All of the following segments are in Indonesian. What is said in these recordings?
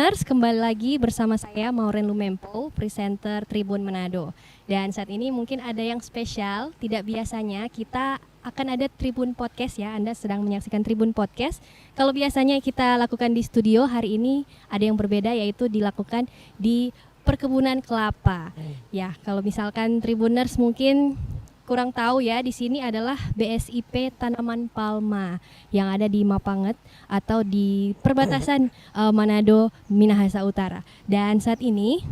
Tribuners, kembali lagi bersama saya Maureen Lumempo, presenter Tribun Manado. Dan saat ini mungkin ada yang spesial, tidak biasanya kita akan ada Tribun Podcast ya. Anda sedang menyaksikan Tribun Podcast. Kalau biasanya kita lakukan di studio, hari ini ada yang berbeda, yaitu dilakukan di perkebunan kelapa. Ya, kalau misalkan Tribuners mungkin kurang tahu ya, di sini adalah BSIP Tanaman Palma yang ada di Mapanget atau di perbatasan Manado Minahasa Utara. Dan saat ini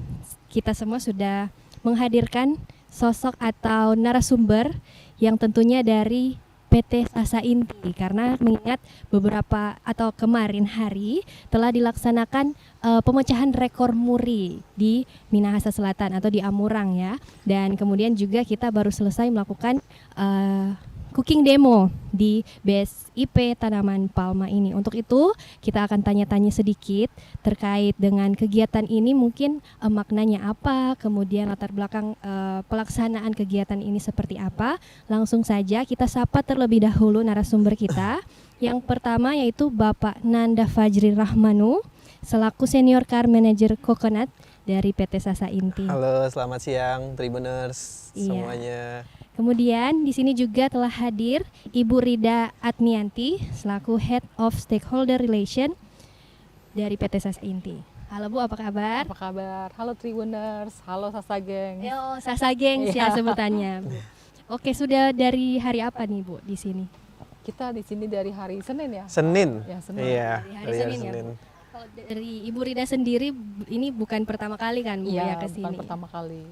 kita semua sudah menghadirkan sosok atau narasumber yang tentunya dari PT Sasa Inti, karena mengingat beberapa atau kemarin hari telah dilaksanakan pemecahan rekor muri di Minahasa Selatan atau di Amurang ya, dan kemudian juga kita baru selesai melakukan cooking demo di BSIP Tanaman Palma ini. Untuk itu kita akan tanya-tanya sedikit terkait dengan kegiatan ini, mungkin maknanya apa, kemudian latar belakang pelaksanaan kegiatan ini seperti apa. Langsung saja kita sapa terlebih dahulu narasumber kita. Yang pertama yaitu Bapak Nanda Fajri Rahmanu selaku Senior Car Manager Coconut dari PT Sasa Inti. Halo, selamat siang Tribuners semuanya. Kemudian di sini juga telah hadir Ibu Rida Atmianti selaku Head of Stakeholder Relation dari PT Sasa Inti. Halo Bu, apa kabar? Apa kabar? Halo Tribuners, halo Sasa Geng. Yo, Sasa Geng ya sebutannya. Bu. Oke, sudah dari hari apa nih Bu di sini? Kita di sini dari hari Senin ya? Senin. Ya, Senin. Iya, Dari hari Senin ya, Bu? Kalau dari Ibu Rida sendiri ini bukan pertama kali kan Bu ya ke sini? Bukan pertama kali.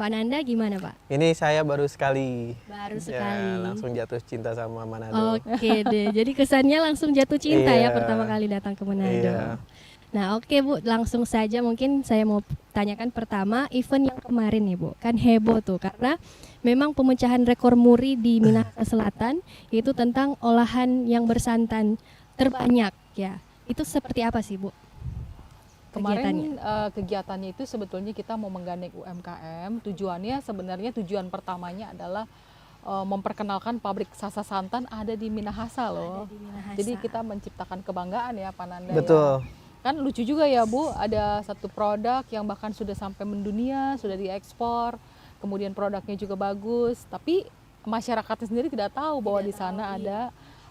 Pak Nanda gimana Pak? Ini saya baru sekali. Baru Ya, sekali. langsung jatuh cinta sama Manado. Oke deh, jadi kesannya langsung jatuh cinta ya Iya. pertama kali datang ke Manado. Iya. Nah oke Bu, langsung saja mungkin saya mau tanyakan pertama event yang kemarin nih Bu. Kan heboh tuh karena memang pemecahan rekor muri di Minahasa Selatan itu tentang olahan yang bersantan terbanyak ya. Itu seperti apa sih Bu? Kemarin kegiatannya itu sebetulnya kita mau menggandeng UMKM. Tujuannya sebenarnya tujuan pertamanya adalah memperkenalkan pabrik Sasa Santan ada di Minahasa loh. Ada di Minahasa. Jadi kita menciptakan kebanggaan ya Pak Nanda. Betul. Ya. Kan lucu juga ya Bu, ada satu produk yang bahkan sudah sampai mendunia, sudah diekspor. Kemudian produknya juga bagus, tapi masyarakatnya sendiri tidak tahu bahwa di sana ada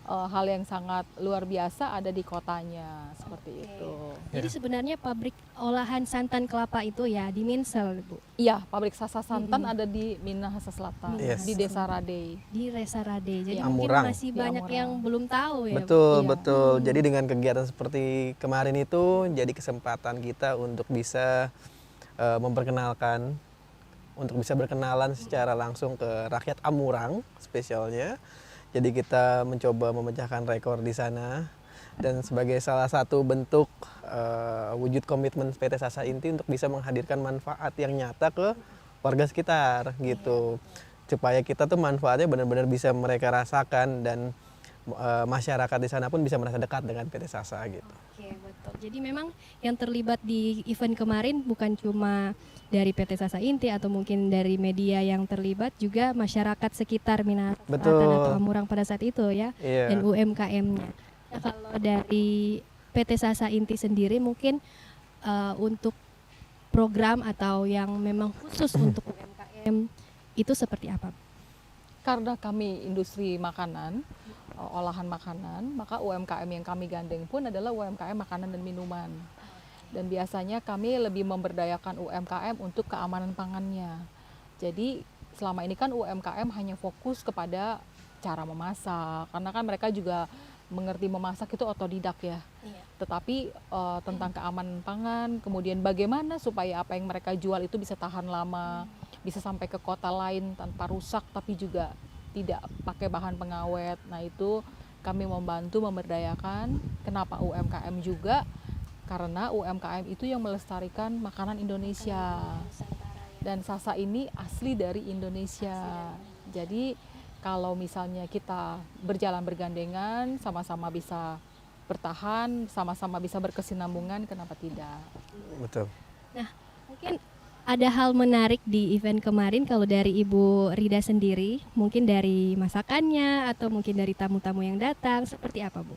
hal yang sangat luar biasa ada di kotanya, seperti itu. Jadi sebenarnya pabrik olahan santan kelapa itu ya di Minsel Bu. Iya, pabrik Sasa Santan ada di Minahasa Selatan, Yes. di Desa Radei. Di Resa Rade. Jadi Di mungkin Amurang. masih Di banyak Amurang. yang belum tahu ya. Bu. Betul, Iya. betul. Jadi dengan kegiatan seperti kemarin itu jadi kesempatan kita untuk bisa memperkenalkan, untuk bisa berkenalan secara langsung ke rakyat Amurang spesialnya. Jadi kita mencoba memecahkan rekor di sana dan sebagai salah satu bentuk wujud komitmen PT Sasa Inti untuk bisa menghadirkan manfaat yang nyata ke warga sekitar gitu. Supaya kita tuh manfaatnya benar-benar bisa mereka rasakan dan masyarakat di sana pun bisa merasa dekat dengan PT Sasa gitu. Oke, betul. Jadi memang yang terlibat di event kemarin bukan cuma dari PT Sasa Inti atau mungkin dari media yang terlibat, juga masyarakat sekitar Minahasa Selatan Betul. atau Amurang pada saat itu ya, Iya. dan UMKM-nya. Nah, kalau dari PT Sasa Inti sendiri mungkin untuk program atau yang memang khusus untuk UMKM itu seperti apa? Karena kami industri makanan, olahan makanan, maka UMKM yang kami gandeng pun adalah UMKM makanan dan minuman. Dan biasanya kami lebih memberdayakan UMKM untuk keamanan pangannya. Jadi selama ini kan UMKM hanya fokus kepada cara memasak, karena kan mereka juga mengerti memasak itu otodidak ya. Iya. Tetapi tentang keamanan pangan, kemudian bagaimana supaya apa yang mereka jual itu bisa tahan lama, bisa sampai ke kota lain tanpa rusak, tapi juga tidak pakai bahan pengawet. Nah itu kami membantu memberdayakan. Kenapa UMKM juga? Karena UMKM itu yang melestarikan makanan Indonesia. Dan Sasa ini asli dari Indonesia. Jadi kalau misalnya kita berjalan bergandengan, sama-sama bisa bertahan, sama-sama bisa berkesinambungan, kenapa tidak? Betul. Nah, mungkin ada hal menarik di event kemarin kalau dari Ibu Rida sendiri, mungkin dari masakannya atau mungkin dari tamu-tamu yang datang, seperti apa Bu?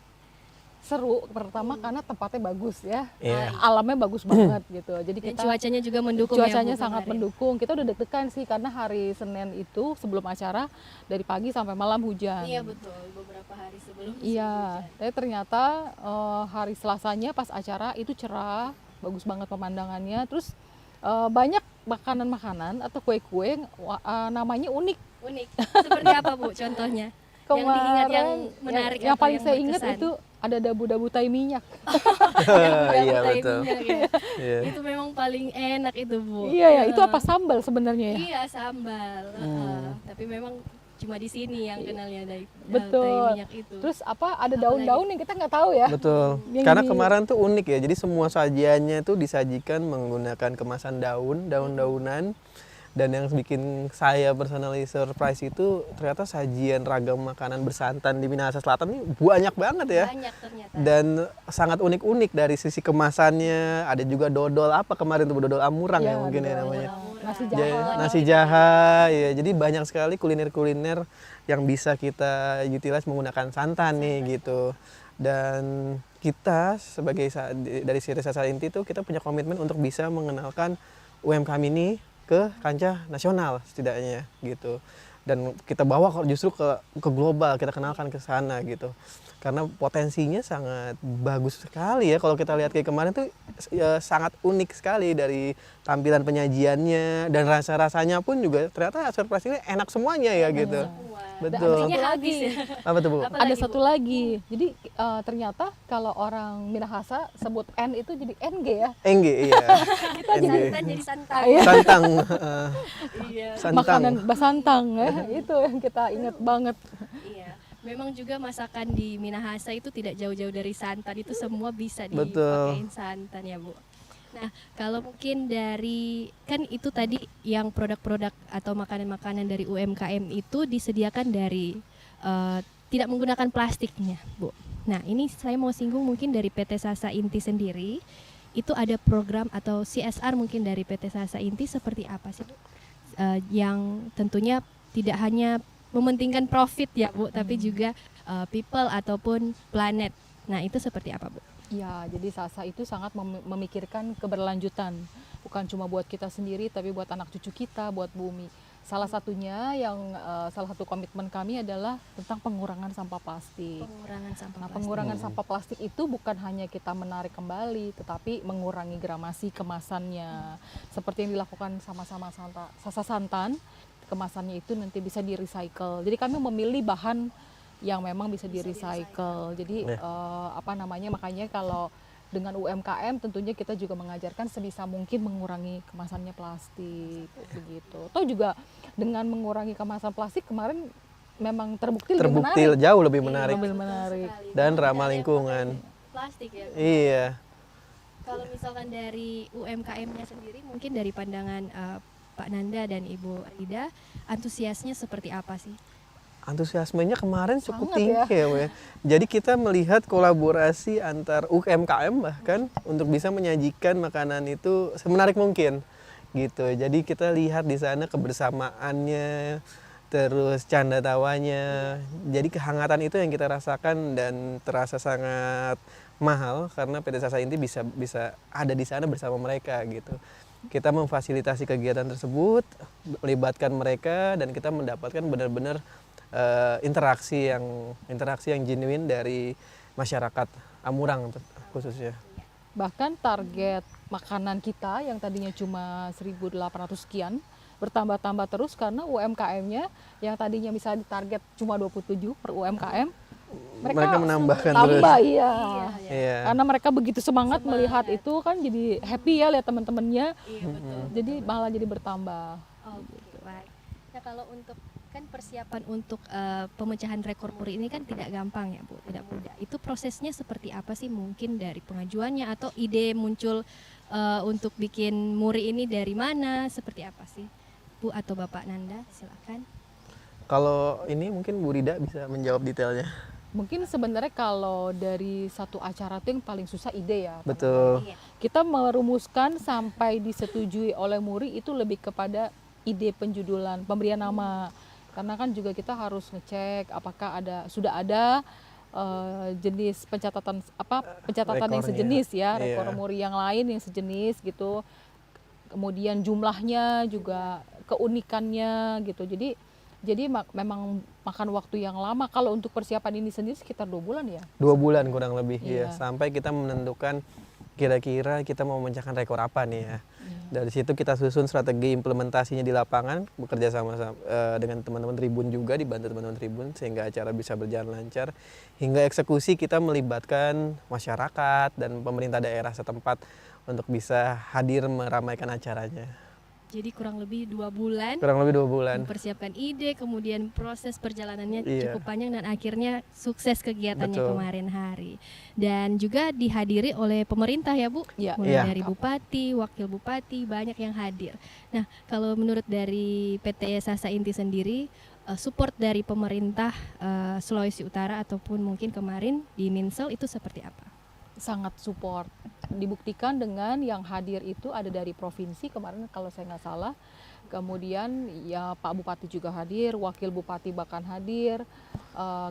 seru pertama karena tempatnya bagus ya, Iya. alamnya bagus banget gitu. Jadi Dan kita cuacanya juga mendukung cuacanya ya, Bu, sangat kemarin. mendukung. Kita udah deg-degan sih karena hari Senin itu sebelum acara dari pagi sampai malam hujan. Iya betul, beberapa hari sebelum. Iya, tapi ternyata hari Selasanya pas acara itu cerah, bagus banget pemandangannya. Terus banyak makanan-makanan atau kue-kue namanya unik. Unik. Seperti apa Bu contohnya? Yang diingat yang menarik yang atau paling yang saya ingat berkesan? itu ada dabu-dabu tai minyak. Iya Dabu tai betul. minyak ya. Iya. Itu memang paling enak itu Bu. Iya ya, itu apa sambal sebenarnya ya? Iya sambal. Tapi memang cuma di sini yang kenalnya dari Betul. tai minyak itu. Terus apa ada daun-daun yang kita nggak tahu ya? Betul. Yang Karena di- kemarin tuh unik ya. Jadi semua sajiannya tuh disajikan menggunakan kemasan daun-daunan. Dan yang bikin saya personally surprise itu ternyata sajian ragam makanan bersantan di Minahasa Selatan ini banyak banget ya. Banyak ternyata. Dan sangat unik-unik dari sisi kemasannya. Ada juga dodol apa kemarin tuh, dodol amurang ya mungkin ya dodol namanya. Nasi Ja- jahe. Nasi jaha, ya. Jadi banyak sekali kuliner-kuliner yang bisa kita utilize menggunakan santan nih gitu. Dan kita sebagai dari Siri Sasa Inti tuh kita punya komitmen untuk bisa mengenalkan UMKM ini ke kancah nasional setidaknya gitu. Dan kita bawa justru ke global, kita kenalkan ke sana gitu. Karena potensinya sangat bagus sekali ya kalau kita lihat kayak kemarin tuh ya, sangat unik sekali dari tampilan penyajiannya dan rasa-rasanya pun juga ternyata surprise ini enak semuanya ya gitu. Betul. Isinya Satu habis lagi. ya. Apa tuh Bu? Apa Ada lagi, Bu? satu lagi. Jadi ternyata kalau orang Minahasa sebut N itu jadi NG ya. Engge, iya. Engge. Santan jadi santan. Santang. Iya. Santang. Makanan basantang ya. Itu yang kita ingat banget. Iya. Memang juga masakan di Minahasa itu tidak jauh-jauh dari santan, itu semua bisa Betul. dipakein santan ya Bu. Nah kalau mungkin dari, kan itu tadi yang produk-produk atau makanan-makanan dari UMKM itu disediakan dari tidak menggunakan plastiknya Bu. Nah ini saya mau singgung mungkin dari PT Sasa Inti sendiri, itu ada program atau CSR mungkin dari PT Sasa Inti seperti apa sih Bu? Yang tentunya tidak hanya mementingkan profit ya Bu, tapi juga people ataupun planet. Nah itu seperti apa Bu? Ya, jadi Sasa itu sangat memikirkan keberlanjutan. Bukan cuma buat kita sendiri, tapi buat anak cucu kita, buat bumi. Salah satunya salah satu komitmen kami adalah tentang pengurangan sampah plastik. Pengurangan sampah Nah, plastik. pengurangan sampah plastik itu bukan hanya kita menarik kembali, tetapi mengurangi gramasi kemasannya. Seperti yang dilakukan sama-sama Sasa Santan, kemasannya itu nanti bisa di-recycle. Jadi kami memilih bahan yang memang bisa di-recycle. Jadi makanya kalau dengan UMKM tentunya kita juga mengajarkan sebisa mungkin mengurangi kemasannya plastik begitu. Atau juga dengan mengurangi kemasan plastik kemarin memang terbukti Terbukti jauh lebih menarik lebih menarik. dan ramah lingkungan. Plastik ya. Iya. Kalau misalkan dari UMKM-nya sendiri, mungkin dari pandangan Pak Nanda dan Ibu Alida, antusiasnya seperti apa sih? Antusiasmenya kemarin cukup Sangat tinggi ya Bu ya. Jadi kita melihat kolaborasi antar UMKM bahkan untuk bisa menyajikan makanan itu semenarik mungkin gitu. Jadi kita lihat di sana kebersamaannya, terus canda tawanya. Jadi kehangatan itu yang kita rasakan dan terasa sangat mahal karena PT Sasa Inti bisa ada di sana bersama mereka gitu. Kita memfasilitasi kegiatan tersebut, melibatkan mereka dan kita mendapatkan benar-benar interaksi yang genuine dari masyarakat Amurang khususnya. Bahkan target makanan kita yang tadinya cuma 1.800 sekian bertambah-tambah terus karena UMKM-nya yang tadinya bisa ditarget cuma 27 per UMKM, Mereka menambahkan terus. tambah iya. Iya. Karena mereka begitu semangat melihat itu kan jadi happy ya lihat teman-temannya. Iya betul. Jadi malah jadi bertambah. Oke, baik. Nah kalau untuk kan persiapan untuk pemecahan rekor muri ini kan tidak gampang ya Bu, tidak mudah. Itu prosesnya seperti apa sih, mungkin dari pengajuannya atau ide muncul untuk bikin muri ini dari mana, seperti apa sih Bu atau Bapak Nanda, silakan. Kalau ini mungkin Bu Rida bisa menjawab detailnya. Mungkin sebenarnya kalau dari satu acara itu yang paling susah ide ya. Betul. Iya. Kita merumuskan sampai disetujui oleh muri itu lebih kepada ide penjudulan, pemberian nama. Karena kan juga kita harus ngecek apakah sudah ada jenis pencatatan yang Rekornya. sejenis ya, Iya. rekor muri yang lain yang sejenis gitu. Kemudian jumlahnya juga keunikannya gitu. Jadi memang makan waktu yang lama. Kalau untuk persiapan ini sendiri sekitar 2 bulan ya. 2 bulan kurang lebih Iya. ya, sampai kita menentukan kira-kira kita mau memecahkan rekor apa nih ya. Dari situ kita susun strategi implementasinya di lapangan, bekerja sama dengan teman-teman Tribun juga, dibantu teman-teman Tribun sehingga acara bisa berjalan lancar. Hingga eksekusi kita melibatkan masyarakat dan pemerintah daerah setempat untuk bisa hadir meramaikan acaranya. Jadi kurang lebih 2 bulan Kurang lebih 2 bulan. mempersiapkan ide, kemudian proses perjalanannya Iya. cukup panjang dan akhirnya sukses kegiatannya Betul. kemarin hari. Dan juga dihadiri oleh pemerintah ya Bu, Iya. mulai Iya. dari bupati, wakil bupati, banyak yang hadir. Nah, kalau menurut dari PT Sasa Inti sendiri, support dari pemerintah Sulawesi Utara ataupun mungkin kemarin di Minsel itu seperti apa? Sangat support. Dibuktikan dengan yang hadir itu ada dari provinsi kemarin kalau saya nggak salah. Kemudian ya Pak Bupati juga hadir, Wakil Bupati bahkan hadir,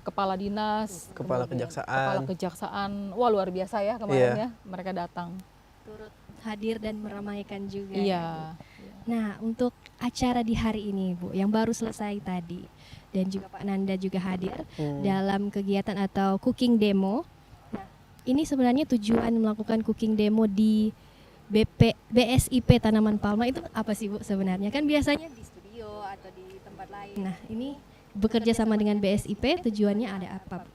Kepala Dinas, Kepala kemudian Kejaksaan. Kepala Kejaksaan. Wah luar biasa ya kemarin Iya. ya mereka datang. Turut hadir dan meramaikan juga. ya, Iya. Bu. Nah, untuk acara di hari ini Bu, yang baru selesai tadi dan juga Pak Nanda juga hadir dalam kegiatan atau cooking demo. Nah, ini sebenarnya tujuan melakukan cooking demo di BSIP Tanaman Palma itu apa sih Bu sebenarnya? Kan biasanya di studio atau di tempat lain. Nah, ini bekerja sama dengan BSIP tujuannya ada apa, Bu?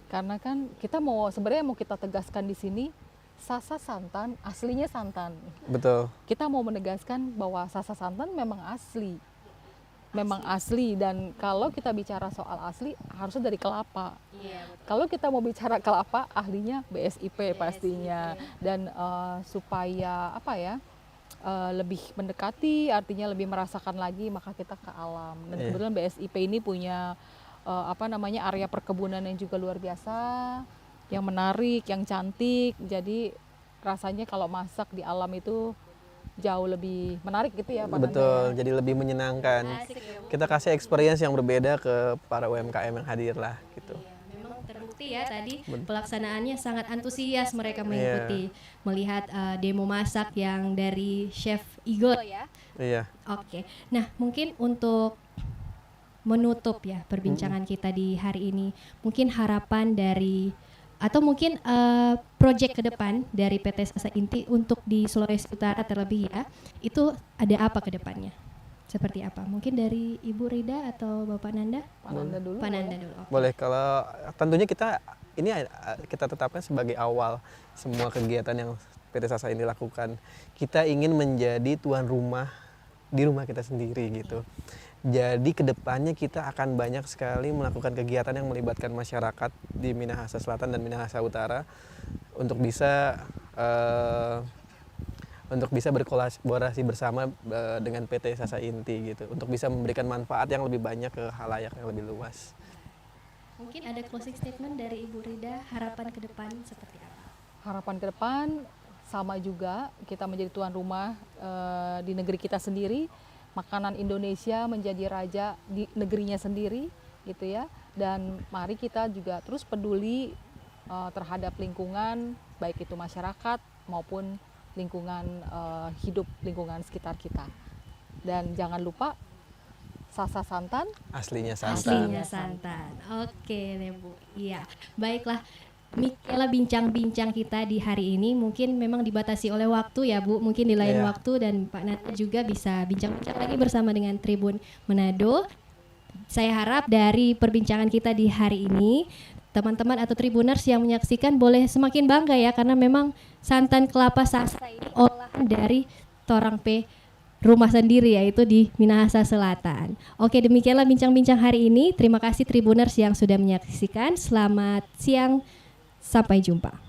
Karena kan kita sebenarnya mau kita tegaskan di sini Sasa Santan aslinya santan. Betul. Kita mau menegaskan bahwa Sasa Santan memang asli. Memang asli dan kalau kita bicara soal asli harusnya dari kelapa. Kalau kita mau bicara kelapa ahlinya BSIP pastinya dan supaya lebih mendekati artinya lebih merasakan lagi maka kita ke alam dan kebetulan BSIP ini punya area perkebunan yang juga luar biasa, yang menarik, yang cantik. Jadi rasanya kalau masak di alam itu jauh lebih menarik gitu ya Pak Nanda. Betul, jadi lebih menyenangkan. Kita kasih experience yang berbeda ke para UMKM yang hadir lah gitu. Memang terbukti ya tadi pelaksanaannya sangat antusias mereka mengikuti melihat demo masak yang dari Chef Igor ya. Iya. Oke. Nah, mungkin untuk menutup ya perbincangan kita di hari ini, mungkin harapan dari atau mungkin proyek ke depan dari PT Sasa Inti untuk di Sulawesi Utara terlebih ya, itu ada apa ke depannya? Seperti apa? Mungkin dari Ibu Rida atau Bapak Nanda? Pak Nanda dulu. Pak Nanda dulu. Oke. Boleh, kalau tentunya kita tetapkan sebagai awal semua kegiatan yang PT Sasa ini lakukan. Kita ingin menjadi tuan rumah di rumah kita sendiri gitu. Jadi kedepannya kita akan banyak sekali melakukan kegiatan yang melibatkan masyarakat di Minahasa Selatan dan Minahasa Utara untuk bisa berkolaborasi bersama dengan PT Sasa Inti gitu, untuk bisa memberikan manfaat yang lebih banyak ke khalayak yang lebih luas. Mungkin ada closing statement dari Ibu Rida, harapan ke depan seperti apa? Harapan ke depan sama juga kita menjadi tuan rumah di negeri kita sendiri. Makanan Indonesia menjadi raja di negerinya sendiri gitu ya, dan mari kita juga terus peduli terhadap lingkungan, baik itu masyarakat maupun lingkungan hidup, lingkungan sekitar kita. Dan jangan lupa Sasa Santan Aslinya santan. Aslinya santan. Oke deh Bu. Iya. Baiklah. Demikianlah bincang-bincang kita di hari ini. Mungkin memang dibatasi oleh waktu ya Bu. Mungkin di lain Iya. waktu dan Pak Nanda juga bisa bincang-bincang lagi bersama dengan Tribun Manado. Saya harap dari perbincangan kita di hari ini, teman-teman atau Tribuners yang menyaksikan boleh semakin bangga ya, karena memang santan kelapa Sasa ini olahan dari Torang P rumah sendiri, yaitu di Minahasa Selatan. Oke, demikianlah bincang-bincang hari ini. Terima kasih Tribuners yang sudah menyaksikan. Selamat siang, sampai jumpa.